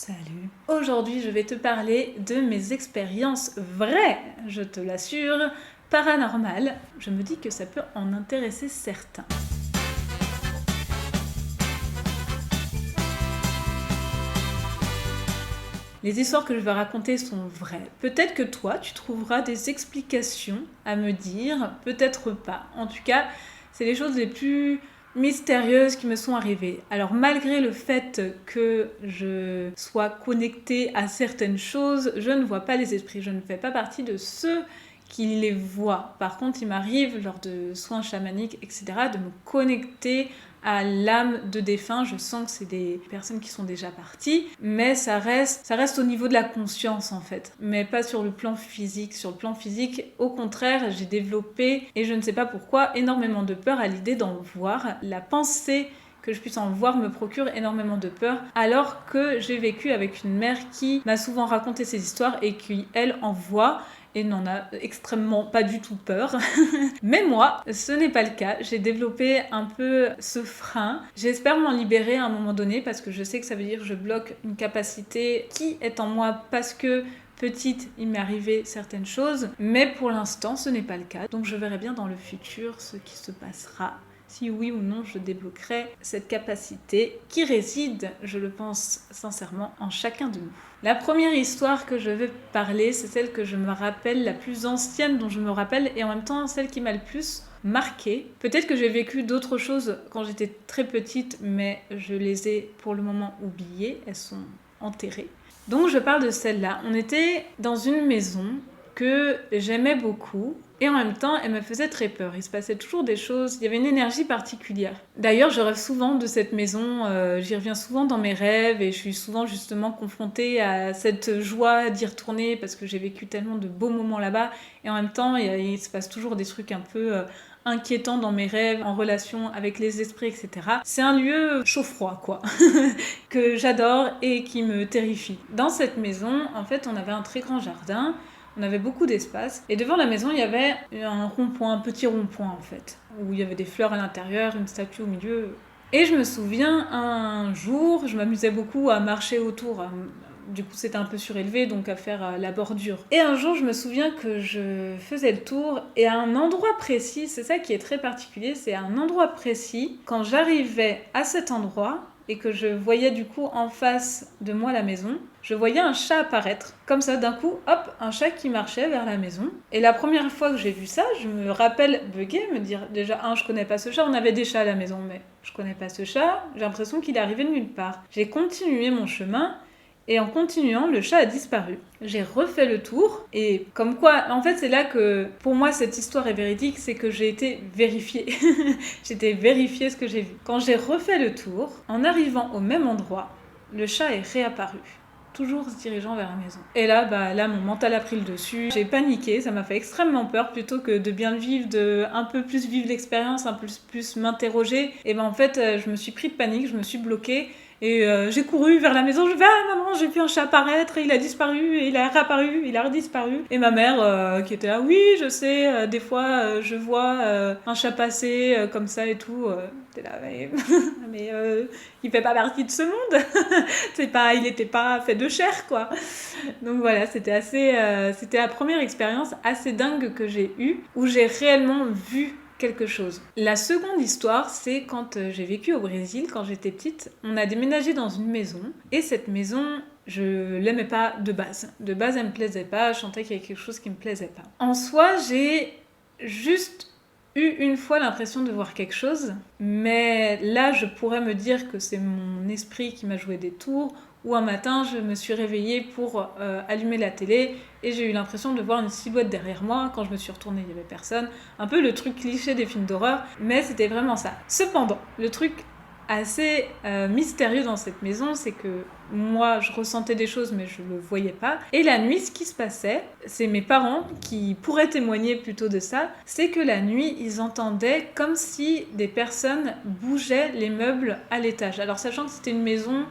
Salut. Aujourd'hui, je vais te parler de mes expériences vraies, je te l'assure, paranormales. Je me dis que ça peut en intéresser certains. Les histoires que je vais raconter sont vraies. Peut-être que toi, tu trouveras des explications à me dire, peut-être pas. En tout cas, c'est les choses les plus mystérieuses qui me sont arrivées. Alors malgré le fait que je sois connectée à certaines choses, je ne vois pas les esprits. Je ne fais pas partie de ceux qui les voient. Par contre, il m'arrive lors de soins chamaniques, etc., de me connecter à l'âme de défunt. Je sens que c'est des personnes qui sont déjà parties, mais ça reste au niveau de la conscience en fait, mais pas sur le plan physique. Sur le plan physique, au contraire, j'ai développé, et je ne sais pas pourquoi, énormément de peur à l'idée d'en voir. La pensée que je puisse en voir me procure énormément de peur, alors que j'ai vécu avec une mère qui m'a souvent raconté ces histoires et qui, elle, en voit et n'en a extrêmement pas du tout peur. Mais moi, ce n'est pas le cas. J'ai développé un peu ce frein. J'espère m'en libérer à un moment donné parce que je sais que ça veut dire que je bloque une capacité qui est en moi parce que petite, il m'est arrivé certaines choses. Mais pour l'instant, ce n'est pas le cas. Donc je verrai bien dans le futur ce qui se passera. Si oui ou non je débloquerai cette capacité qui réside, je le pense sincèrement, en chacun de nous. La première histoire que je vais parler, c'est celle que je me rappelle, la plus ancienne dont je me rappelle, et en même temps celle qui m'a le plus marquée. Peut-être que j'ai vécu d'autres choses quand j'étais très petite, mais je les ai pour le moment oubliées, elles sont enterrées. Donc je parle de celle-là. On était dans une maison que j'aimais beaucoup et en même temps elle me faisait très peur. Il se passait toujours des choses, il y avait une énergie particulière. D'ailleurs je rêve souvent de cette maison, j'y reviens souvent dans mes rêves et je suis souvent justement confrontée à cette joie d'y retourner parce que j'ai vécu tellement de beaux moments là-bas et en même temps il se passe toujours des trucs un peu inquiétants dans mes rêves en relation avec les esprits, etc. C'est un lieu chaud-froid quoi, que j'adore et qui me terrifie. Dans cette maison, en fait on avait un très grand jardin. On avait beaucoup d'espace. Et devant la maison, il y avait un rond-point, un petit rond-point en fait, où il y avait des fleurs à l'intérieur, une statue au milieu. Et je me souviens, un jour, je m'amusais beaucoup à marcher autour. Du coup, c'était un peu surélevé, donc à faire la bordure. Et un jour, je me souviens que je faisais le tour, et à un endroit précis, c'est ça qui est très particulier, c'est à un endroit précis, quand j'arrivais à cet endroit, et que je voyais du coup en face de moi la maison, je voyais un chat apparaître. Comme ça, d'un coup, hop, un chat qui marchait vers la maison. Et la première fois que j'ai vu ça, je me rappelle bugger, me dire déjà, je connais pas ce chat, on avait des chats à la maison, mais je connais pas ce chat, j'ai l'impression qu'il est arrivé de nulle part. J'ai continué mon chemin, et en continuant, le chat a disparu. J'ai refait le tour, et comme quoi, en fait, c'est là que, pour moi, cette histoire est véridique, c'est que j'ai été vérifiée. J'ai été vérifiée ce que j'ai vu. Quand j'ai refait le tour, en arrivant au même endroit, le chat est réapparu. Toujours se dirigeant vers la maison. Et là, mon mental a pris le dessus. J'ai paniqué, ça m'a fait extrêmement peur. Plutôt que de bien le vivre, de un peu plus vivre l'expérience, un peu plus m'interroger. Et en fait, je me suis pris de panique, je me suis bloquée. Et j'ai couru vers la maison, je vais maman, j'ai vu un chat apparaître, et il a disparu, et il a réapparu, il a redisparu. Et ma mère qui était là, oui, je sais, des fois je vois un chat passer comme ça et tout. T'es là, mais il fait pas partie de ce monde. Il n'était pas fait de chair, quoi. Donc voilà, c'était la première expérience assez dingue que j'ai eue, où j'ai réellement vu quelque chose. La seconde histoire, c'est quand j'ai vécu au Brésil, quand j'étais petite. On a déménagé dans une maison, et cette maison, je l'aimais pas de base. De base, elle me plaisait pas, je sentais qu'il y avait quelque chose qui me plaisait pas. En soi, j'ai juste eu une fois l'impression de voir quelque chose, mais là, je pourrais me dire que c'est mon esprit qui m'a joué des tours, ou un matin, je me suis réveillée pour allumer la télé et j'ai eu l'impression de voir une silhouette derrière moi. Quand je me suis retournée, il n'y avait personne. Un peu le truc cliché des films d'horreur, mais c'était vraiment ça. Cependant, le truc assez mystérieux dans cette maison, c'est que moi, je ressentais des choses, mais je ne le voyais pas. Et la nuit, ce qui se passait, c'est mes parents qui pourraient témoigner plutôt de ça, c'est que la nuit, ils entendaient comme si des personnes bougeaient les meubles à l'étage. Alors, sachant que c'était une maison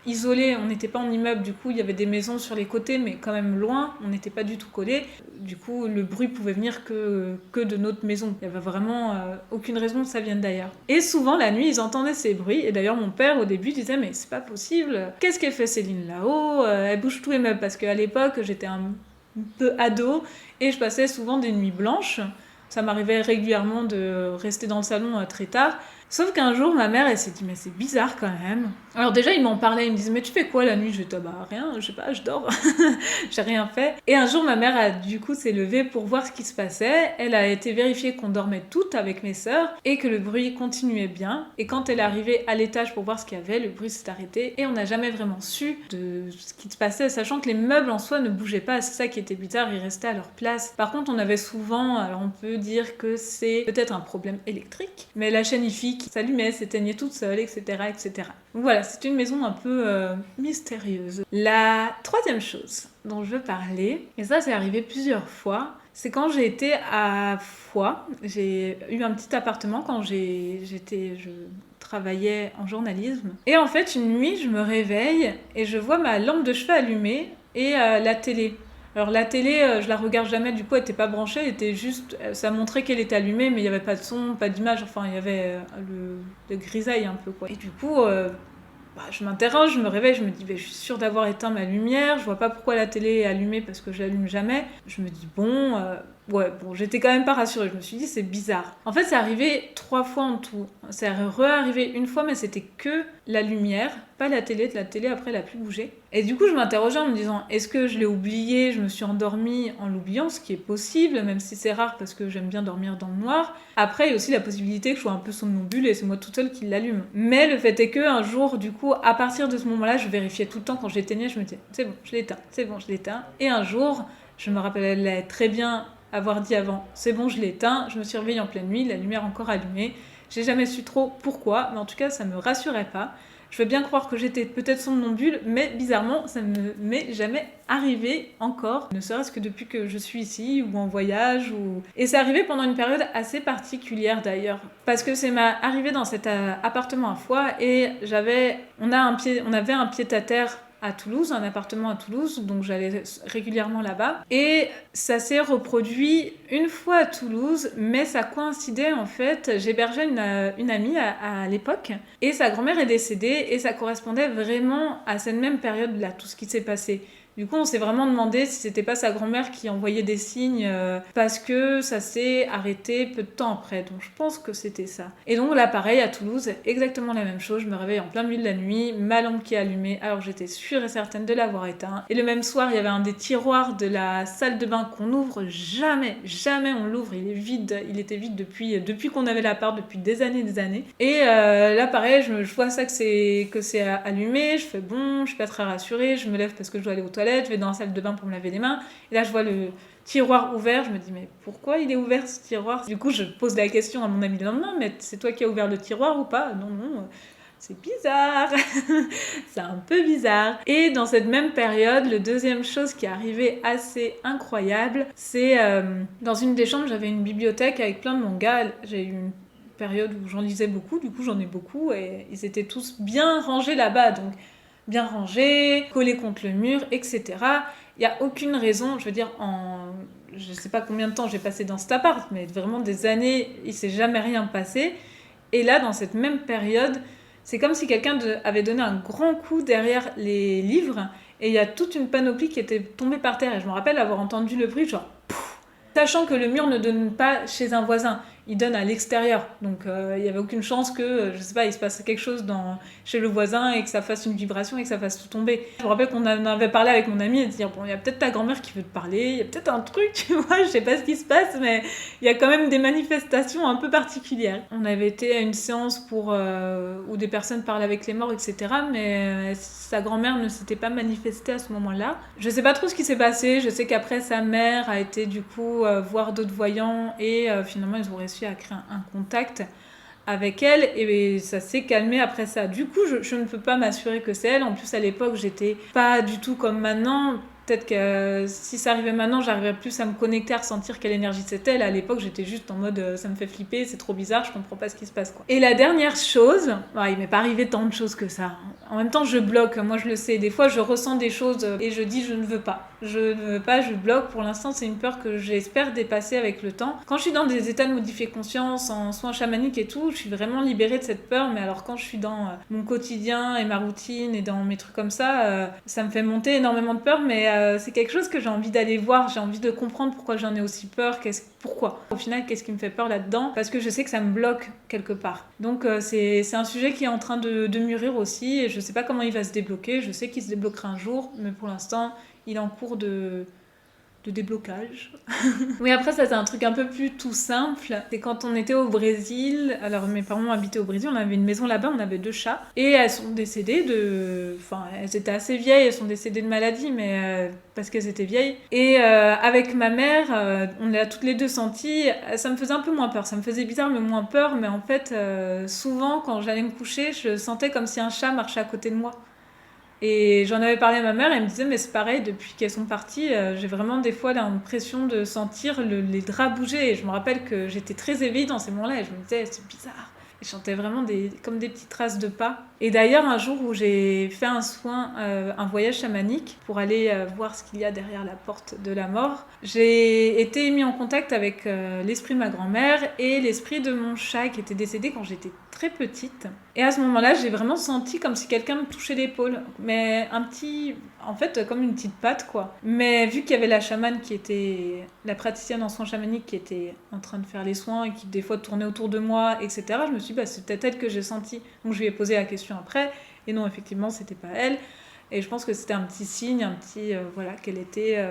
isolé, on n'était pas en immeuble, du coup il y avait des maisons sur les côtés, mais quand même loin, on n'était pas du tout collés. Du coup le bruit pouvait venir que de notre maison. Il n'y avait vraiment aucune raison que ça vienne d'ailleurs. Et souvent la nuit ils entendaient ces bruits, et d'ailleurs mon père au début disait mais c'est pas possible, qu'est-ce qu'elle fait Céline là-haut, elle bouge tous les meubles, parce qu'à l'époque j'étais un peu ado et je passais souvent des nuits blanches. Ça m'arrivait régulièrement de rester dans le salon très tard. Sauf qu'un jour, ma mère, elle s'est dit, mais c'est bizarre quand même. Alors déjà, ils m'en parlaient, ils me disaient, mais tu fais quoi la nuit? Je dis, bah rien, je sais pas, je dors. J'ai rien fait. Et un jour, ma mère du coup s'est levée pour voir ce qui se passait. Elle a été vérifier qu'on dormait toutes avec mes sœurs et que le bruit continuait bien. Et quand elle est arrivée à l'étage pour voir ce qu'il y avait, le bruit s'est arrêté et on n'a jamais vraiment su de ce qui se passait, sachant que les meubles en soi ne bougeaient pas. C'est ça qui était bizarre, ils restaient à leur place. Par contre, on avait souvent, alors on peut dire que c'est peut-être un problème électrique, mais la chaîne IFI qui s'allumait, s'éteignait toute seule, etc., etc. Donc voilà, c'est une maison un peu mystérieuse. La troisième chose dont je veux parler, et ça c'est arrivé plusieurs fois, c'est quand j'ai été à Foix. J'ai eu un petit appartement quand je travaillais en journalisme. Et en fait, une nuit, je me réveille et je vois ma lampe de chevet allumée et la télé. Alors la télé, je la regarde jamais, du coup elle était pas branchée, elle était juste, ça montrait qu'elle était allumée, mais il y avait pas de son, pas d'image, enfin il y avait le grisaille un peu quoi. Et du coup, je m'interroge, je me réveille, je me dis, je suis sûre d'avoir éteint ma lumière, je vois pas pourquoi la télé est allumée parce que je l'allume jamais. Je me dis, j'étais quand même pas rassurée, je me suis dit, c'est bizarre. En fait, c'est arrivé 3 fois en tout. C'est re-arrivé une fois, mais c'était que la lumière, pas la télé. La télé, après, elle a plus bougé. Et du coup, je m'interrogeais en me disant, est-ce que je l'ai oublié, je me suis endormie en l'oubliant, ce qui est possible, même si c'est rare parce que j'aime bien dormir dans le noir. Après, il y a aussi la possibilité que je sois un peu somnambule et c'est moi toute seule qui l'allume. Mais le fait est que un jour, du coup, à partir de ce moment-là, je vérifiais tout le temps quand j'éteignais, je me disais, c'est bon, je l'éteins, c'est bon, je l'éteins. Et un jour, je me rappelais très bien avoir dit avant, c'est bon, je l'éteins, je me suis réveillée en pleine nuit, la lumière encore allumée. J'ai jamais su trop pourquoi, mais en tout cas, ça me rassurait pas. Je veux bien croire que j'étais peut-être somnambule, mais bizarrement, ça ne m'est jamais arrivé encore, ne serait-ce que depuis que je suis ici, ou en voyage, Et c'est arrivé pendant une période assez particulière d'ailleurs, parce que c'est arrivé dans cet appartement à Foix, et on avait un pied-à-terre à Toulouse, un appartement à Toulouse, donc j'allais régulièrement là-bas. Et ça s'est reproduit une fois à Toulouse, mais ça coïncidait en fait, j'hébergeais une amie à l'époque, et sa grand-mère est décédée, et ça correspondait vraiment à cette même période-là, tout ce qui s'est passé. Du coup, on s'est vraiment demandé si c'était pas sa grand-mère qui envoyait des signes parce que ça s'est arrêté peu de temps après. Donc, je pense que c'était ça. Et donc, là, pareil, à Toulouse, exactement la même chose. Je me réveille en plein milieu de la nuit, ma lampe qui est allumée, alors j'étais sûre et certaine de l'avoir éteint. Et le même soir, il y avait un des tiroirs de la salle de bain qu'on n'ouvre jamais. Jamais on l'ouvre. Il est vide. Il était vide depuis qu'on avait l'appart, depuis des années. Et là, pareil, je vois ça que c'est allumé. Je fais bon, je suis pas très rassurée. Je me lève parce que je dois aller aux toilettes. Je vais dans la salle de bain pour me laver les mains. Et là, je vois le tiroir ouvert. Je me dis, mais pourquoi il est ouvert ce tiroir? Du coup, je pose la question à mon ami le lendemain, mais c'est toi qui as ouvert le tiroir ou pas? Non, c'est bizarre. C'est un peu bizarre. Et dans cette même période, la deuxième chose qui est arrivée assez incroyable, c'est dans une des chambres, j'avais une bibliothèque avec plein de mangas. J'ai eu une période où j'en lisais beaucoup, du coup j'en ai beaucoup et ils étaient tous bien rangés là-bas, donc bien rangés, collés contre le mur, etc. Il n'y a aucune raison, je veux dire, je ne sais pas combien de temps j'ai passé dans cet appart, mais vraiment des années, il ne s'est jamais rien passé. Et là, dans cette même période, c'est comme si quelqu'un avait donné un grand coup derrière les livres et il y a toute une panoplie qui était tombée par terre. Et je me rappelle avoir entendu le bruit, genre... Sachant que le mur ne donne pas chez un voisin, il donne à l'extérieur. Donc il n'y avait aucune chance que, je sais pas, il se passe quelque chose chez le voisin et que ça fasse une vibration et que ça fasse tout tomber. Je me rappelle qu'on en avait parlé avec mon ami et de dire, bon, il y a peut-être ta grand-mère qui veut te parler, il y a peut-être un truc, tu vois, je sais pas ce qui se passe, mais il y a quand même des manifestations un peu particulières. On avait été à une séance où des personnes parlent avec les morts, etc., mais sa grand-mère ne s'était pas manifestée à ce moment-là. Je sais pas trop ce qui s'est passé, je sais qu'après sa mère a été du coup voir d'autres voyants et finalement ils ont réussi à créer un contact avec elle et ça s'est calmé après ça. Du coup, je ne peux pas m'assurer que c'est elle. En plus, à l'époque, j'étais pas du tout comme maintenant. Peut-être que si ça arrivait maintenant, j'arriverais plus à me connecter, à ressentir quelle énergie c'était. Là, à l'époque, j'étais juste en mode ça me fait flipper, c'est trop bizarre, je comprends pas ce qui se passe, quoi. Et la dernière chose, il m'est pas arrivé tant de choses que ça. En même temps, je bloque, moi je le sais. Des fois, je ressens des choses et je dis je ne veux pas. Je ne veux pas, je bloque. Pour l'instant, c'est une peur que j'espère dépasser avec le temps. Quand je suis dans des états de modifier conscience, en soins chamaniques et tout, je suis vraiment libérée de cette peur. Mais alors quand je suis dans mon quotidien et ma routine et dans mes trucs comme ça me fait monter énormément de peur. Mais c'est quelque chose que j'ai envie d'aller voir. J'ai envie de comprendre pourquoi j'en ai aussi peur. Pourquoi ? Au final, qu'est-ce qui me fait peur là-dedans ? Parce que je sais que ça me bloque quelque part. Donc c'est un sujet qui est en train de mûrir aussi. Et je sais pas comment il va se débloquer. Je sais qu'il se débloquera un jour. Mais pour l'instant, il est en cours de déblocage. Oui, après ça c'est un truc un peu plus tout simple. C'est quand on était au Brésil, alors mes parents habitaient au Brésil, on avait une maison là-bas, on avait 2 chats, et elles sont décédées enfin elles étaient assez vieilles, elles sont décédées de maladie, mais parce qu'elles étaient vieilles. Et avec ma mère, on l'a toutes les deux senti, ça me faisait un peu moins peur, ça me faisait bizarre mais moins peur, mais en fait souvent quand j'allais me coucher, je sentais comme si un chat marchait à côté de moi. Et j'en avais parlé à ma mère, elle me disait mais c'est pareil, depuis qu'elles sont parties, j'ai vraiment des fois l'impression de sentir les draps bouger. Et je me rappelle que j'étais très éveillée dans ces moments-là et je me disais c'est bizarre. Et je sentais vraiment comme des petites traces de pas. Et d'ailleurs, un jour où j'ai fait un voyage chamanique pour aller voir ce qu'il y a derrière la porte de la mort, j'ai été mis en contact avec l'esprit de ma grand-mère et l'esprit de mon chat qui était décédé quand j'étais très petite. Et à ce moment-là, j'ai vraiment senti comme si quelqu'un me touchait l'épaule. Mais en fait, comme une petite patte, quoi. Mais vu qu'il y avait la chamane qui était, la praticienne en soins chamaniques qui était en train de faire les soins et qui des fois tournait autour de moi, etc., je me suis dit, c'est peut-être elle que j'ai senti. Donc je lui ai posé la question après. Et non, effectivement, c'était pas elle. Et je pense que c'était un petit signe, voilà, qu'elle était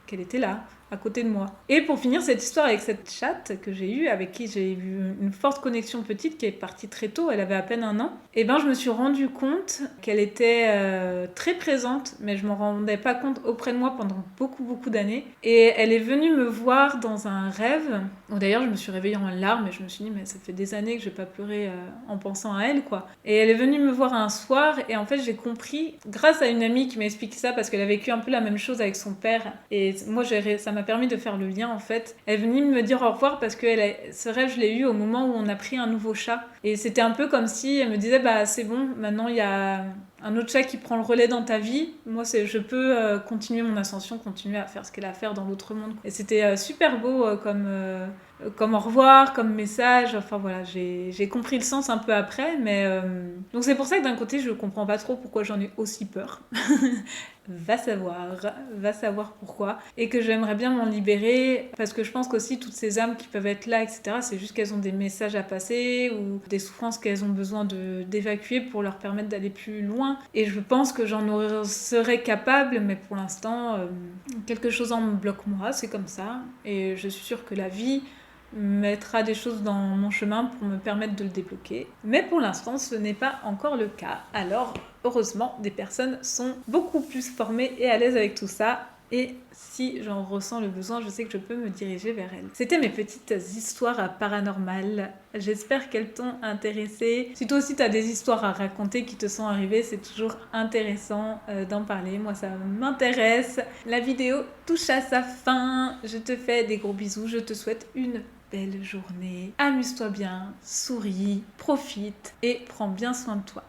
qu'elle était là, à côté de moi. Et pour finir cette histoire avec cette chatte que j'ai eue, avec qui j'ai eu une forte connexion petite, qui est partie très tôt, elle avait à peine 1 an, et je me suis rendu compte qu'elle était très présente, mais je m'en rendais pas compte auprès de moi pendant beaucoup, beaucoup d'années. Et elle est venue me voir dans un rêve, où d'ailleurs je me suis réveillée en larmes, et je me suis dit, mais ça fait des années que j'ai pas pleuré en pensant à elle, quoi. Et elle est venue me voir un soir, et en fait j'ai compris, grâce à une amie qui m'a expliqué ça, parce qu'elle a vécu un peu la même chose avec son père, et moi ça m'a permis de faire le lien en fait. Elle est venue me dire au revoir parce que ce rêve je l'ai eu au moment où on a pris un nouveau chat. Et c'était un peu comme si elle me disait c'est bon, maintenant il y a un autre chat qui prend le relais dans ta vie. Moi je peux continuer mon ascension, continuer à faire ce qu'elle a à faire dans l'autre monde. Et c'était super beau comme au revoir, comme message. Enfin voilà, j'ai compris le sens un peu après, mais donc c'est pour ça que d'un côté je comprends pas trop pourquoi j'en ai aussi peur. Va savoir pourquoi, et que j'aimerais bien m'en libérer, parce que je pense qu'aussi toutes ces âmes qui peuvent être là, etc., c'est juste qu'elles ont des messages à passer ou des souffrances qu'elles ont besoin d'évacuer pour leur permettre d'aller plus loin, et je pense que serais capable, mais pour l'instant quelque chose en me bloque moi, c'est comme ça, et je suis sûre que la vie mettra des choses dans mon chemin pour me permettre de le débloquer. Mais pour l'instant, ce n'est pas encore le cas. Alors, heureusement, des personnes sont beaucoup plus formées et à l'aise avec tout ça. Et si j'en ressens le besoin, je sais que je peux me diriger vers elles. C'était mes petites histoires paranormales. J'espère qu'elles t'ont intéressée. Si toi aussi tu as des histoires à raconter qui te sont arrivées, c'est toujours intéressant d'en parler. Moi, ça m'intéresse. La vidéo touche à sa fin. Je te fais des gros bisous. Je te souhaite une belle journée. Amuse-toi bien, souris, profite et prends bien soin de toi.